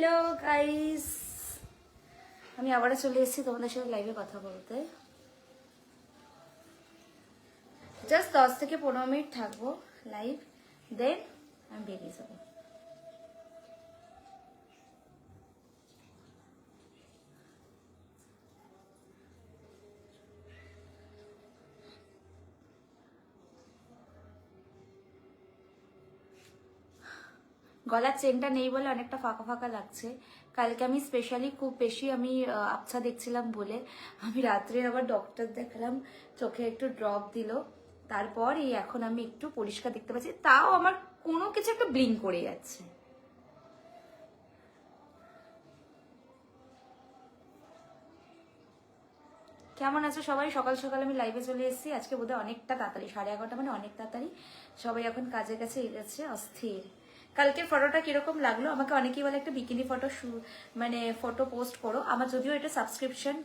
Hello guys, আমি আবারও চলে এসেছি তোমাদের সাথে লাইভে কথা বলতে। জাস্ট 10 থেকে 15 মিনিট থাকবো লাইভ, দেন আমি বেরিয়ে যাবো। গলার চেনটা নেই বলে অনেকটা ফাঁকা ফাঁকা লাগছে। কালকে আমি স্পেশালি খুব বেশি আমি আবছা দেখছিলাম বলে আমি রাত্রে আবার ডক্টর দেখালাম, চোখে একটু ড্রপ দিল, তারপর এই এখন আমি একটু পরিষ্কার দেখতে পাচ্ছি। তাও আমার কোনো কিছু একটা ব্লিঙ্ক করে যাচ্ছে। কেমন আছে সবাই? সকাল সকাল আমি লাইভে চলে এসেছি। আজকে বোধহয় অনেকটা তাড়াতাড়ি, 11:30 মানে অনেক তাড়াতাড়ি। সবাই এখন কাজের কাছে এগেছে, অস্থির। কালকের ফটোটা কিরকম লাগলো? আমাকে অনেকেই বলে একটা বিকিনি ফটো মানে ফটো পোস্ট করো। আমার যদিও এটা সাবস্ক্রিপশন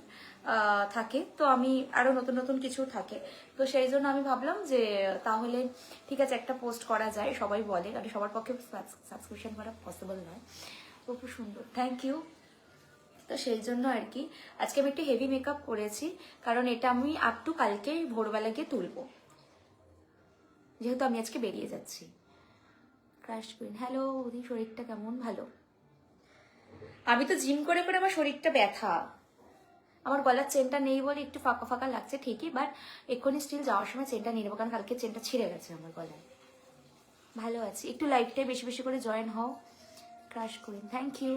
থাকে, তো আমি আরো নতুন নতুন কিছু থাকে, তো সেই জন্য আমি ভাবলাম যে তাহলে ঠিক আছে একটা পোস্ট করা যায়। সবাই বলে, কারণ সবার পক্ষে সাবস্ক্রিপশন করা পসিবল নয়। খুব সুন্দর, থ্যাংক ইউ। তো সেই জন্য আর কি আজকে আমি একটু হেভি মেকআপ করেছি, কারণ এটা আমি আপ টু কালকে ভোরবেলা গিয়ে তুলবো, যেহেতু আমি আজকে বেরিয়ে যাচ্ছি। ক্রাশ কুইন, হ্যালো ওদি, শরীরটা কেমন? ভালো। আমি তো জিম করে করে আমার শরীরটা ব্যথা। আমার গলার চেনটা নেই বলে একটু ফাঁকা ফাঁকা লাগছে ঠিকই, বাট এক্ষুনি স্টিল যাওয়ার সময় চেনটা নিয়ে নেবো, কারণ কালকে চেনটা ছিঁড়ে গেছে আমার গলায়। ভালো আছি, একটু লাইভটাই বেশি বেশি করে জয়েন হও। Crush queen, thank you.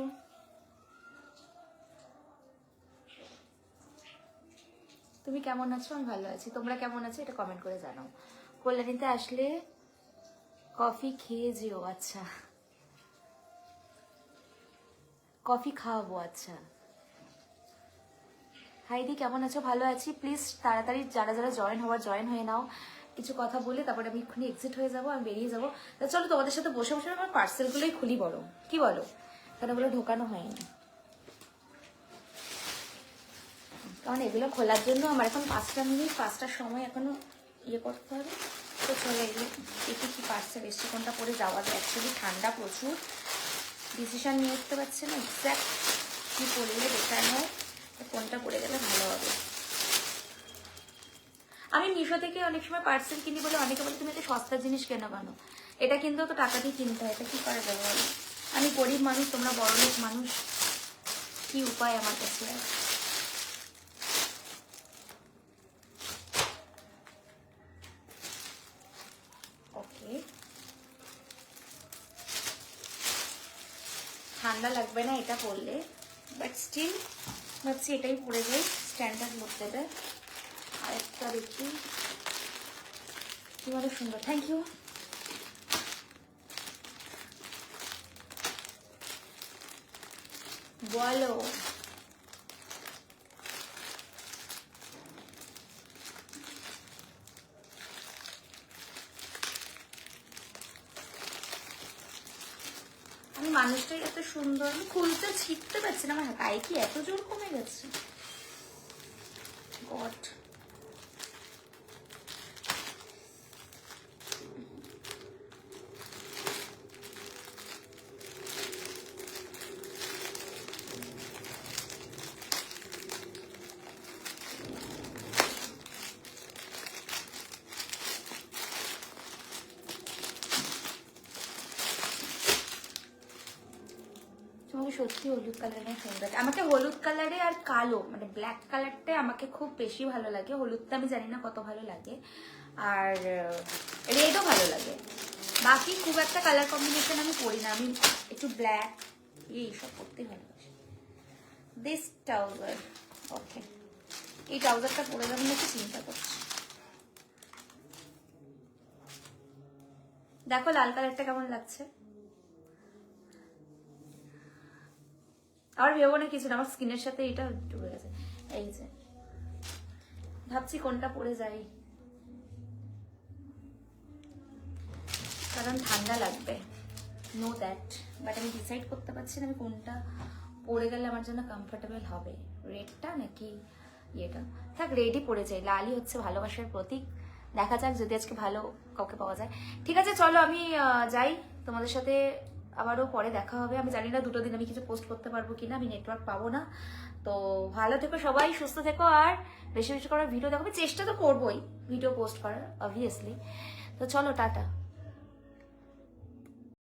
তুমি কেমন আছো? আমি ভালো আছি। তোমরা কেমন আছো এটা কমেন্ট করে জানাও। কল্যাণীতে আসলে কফি খেয়ে যেও। আচ্ছা, কফি খাওয়াবো। আচ্ছা, হাইদি কেমন আছো? ভালো আছি। প্লিজ তাড়াতাড়ি যারা যারা জয়েন হওয়ার জয়েন হয়ে নাও। কিছু কথা বলে তারপরে আমি এক্ষুনি এক্সিট হয়ে যাবো, আমি বেরিয়ে যাবো। তা চলো তোমাদের সাথে বসে বসে আমার পার্সেলগুলোই খুলি বড়, কি বলো? কারণ ওগুলো ঢোকানো হয়নি, কারণ এগুলো খোলার জন্য আমার এখন 5টা মিনিট, 5টার সময় এখনো ইয়ে করতে হবে। তো চলো এগুলো দেখি কি পার্সেল এসছে, কোনটা পরে যাওয়া যায়। অ্যাকচুয়ালি ঠান্ডা প্রচুর, ডিসিশন নিয়ে উঠতে পারছে না এক্স্যাক্ট কি পরলে বেটার হয়, কোনটা পরে গেলে ভালো হবে। আমি মিশো থেকে অনেক সময় পার্সেল কিনি বলে অনেকে বলে তুমি এত সস্তার জিনিস কেন কেন, এটা কিন্তু তো টাকা দিয়ে কিনতে হয়, এটা কি করা যাবে বলো? আমি গরিব মানুষ, তোমরা বড়লোক মানুষ, কি উপায় আমার কাছে? ওকে, ঠান্ডা লাগবে না এটা পরলে, বাট স্টিল ভাবছি এটাই পরে যাই, স্ট্যান্ডার্ড লুক দেবে। আরেকটা দেখি, কি বলে সুন্দর, থ্যাংক ইউ। বলো, আমি মানুষটাই এত সুন্দর, আমি খুলতে শিখতে পারছি না, আমার গায়ে কি এত জোর কমে গেছে? গড, তোমাকে সত্যি হলুদ কালারে সুন্দর। আমাকে হলুদ কালারে আর কালো মানে ব্ল্যাক কালারটাই আমাকে খুব বেশি ভালো লাগে। হলুদটা আমি জানি না কত ভালো লাগে, আর রেডও ভালো লাগে। বাকি খুব একটা কালার কম্বিনেশন আমি পরি না, আমি একটু ব্ল্যাক এইসব পরতে ভালোবাসি। দিস ট্রাউজার, ওকে, এই ট্রাউজারটা পরে যাবেন একটু চিন্তা করছি। দেখো লাল কালারটা কেমন লাগছে। আর ভেবো না কিছু না, আমার স্কিনের সাথে এটা ডুবে গেছে। এই যে ভাবছি কোনটা পরে যাই, কারণ ঠান্ডা লাগবে, নো দ্যাট, বাট আমি ডিসাইড করতে পারছি না আমি কোনটা পরে গেলে আমার জন্য কমফোর্টেবল হবে, রেডটা নাকি ইয়েটা। থাক, রেডই পরে যাই, লালই হচ্ছে ভালোবাসার প্রতীক। দেখা যাক যদি আজকে ভালো কাউকে পাওয়া যায়। ঠিক আছে চলো আমি যাই, তোমাদের সাথে আবারও পরে দেখা হবে। আমি জানি না 2 দিন আমি কিছু পোস্ট করতে পারবো কিনা, আমি নেটওয়ার্ক পাবো না। তো ভালো থেকো সবাই, সুস্থ থেকো, আর বেশি বেশি করে ভিডিও দেখো। আমি চেষ্টা তো করবোই ভিডিও পোস্ট করার, অবভিয়াসলি। তো চলো, টাটা।